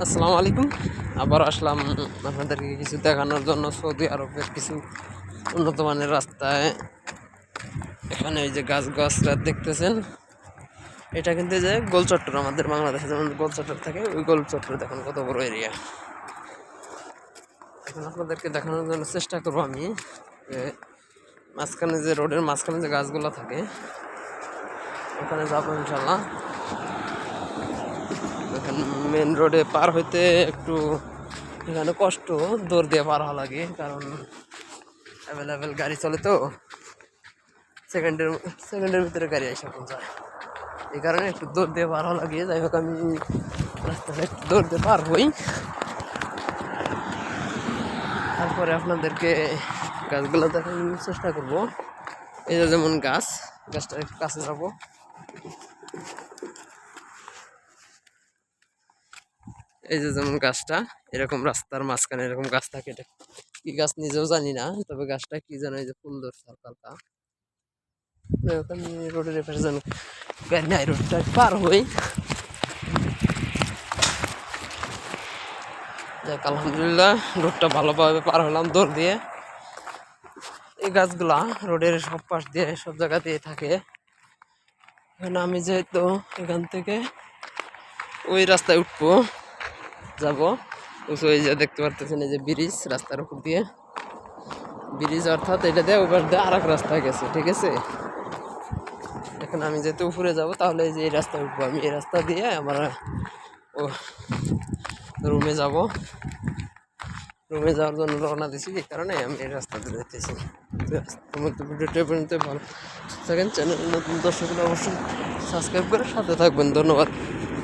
আসসালামু আলাইকুম। আবার আসলাম আপনাদেরকে কিছু দেখানোর জন্য সৌদি আরবের কিছু উন্নত মানের রাস্তায়। এখানে এই যে গাছরা দেখতেছেন, এটা কিন্তু যে গোল চত্বর, আমাদের বাংলাদেশে যেমন গোল চত্বর থাকে, ওই গোল চত্বর দেখুন কত বড় এরিয়া। এখন আপনাদেরকে দেখানোর জন্য চেষ্টা করবো আমি যে মাঝখানে যে রোডের মাঝখানে যে গাছগুলো থাকে ওখানে যাবো ইনশাল্লাহ। এখানে মেন রোডে পার হইতে একটু এখানে কষ্ট, দৌড় দিয়ে পার হওয়া লাগে, কারণ অ্যাভেলেবেল গাড়ি চলে তো, সেকেন্ডের ভিতরে গাড়ি এসে পৌঁছায়, এই কারণে একটু দৌড় দিয়ে পার হওয়া লাগে। যাই হোক, আমি রাস্তাটা একটু দৌড় দিয়ে পার হই, তারপরে আপনাদেরকে গাছগুলো দেখানোর চেষ্টা করবো। এই যে যেমন গাছটা একটু কাছে যাবো। এই যে যেমন গাছটা এরকম রাস্তার মাঝখানে এরকম গাছ থাকে, এটা কি গাছ নিজেও জানি না, তবে গাছটা কি যেন এই যে ফুল ধরছে হালকা হালকা। আমি রোডের এপাশে যেন গাড়ি নাই, রোডটা পার হই। যাক, আলহামদুলিল্লাহ রোডটা ভালোভাবে পার হলাম দৌড় দিয়ে। এই গাছগুলা রোডের সব পাশ দিয়ে সব জায়গা দিয়ে থাকে। এখন আমি যেহেতু এখান থেকে ওই রাস্তায় উঠবো, যাবো ওই যে দেখতে পারতেছেন এই যে ব্রিজ, রাস্তার উপর দিয়ে ব্রিজ, অর্থাৎ এটা দিয়ে ওপার দিয়ে আর এক রাস্তা গেছে, ঠিক আছে। এখন আমি যেহেতু উপরে যাব, তাহলে এই যে এই রাস্তায় উঠবো, আমি এই রাস্তা দিয়ে আমার রুমে যাওয়ার জন্য রওনা দিছি, এই কারণে আমি এই রাস্তাতে যেতেছি। ভিডিওটা পর্যন্ত ভালো থাকেন, চ্যানেল নতুন দর্শকরা অবশ্যই সাবস্ক্রাইব করে সাথে থাকবেন। ধন্যবাদ।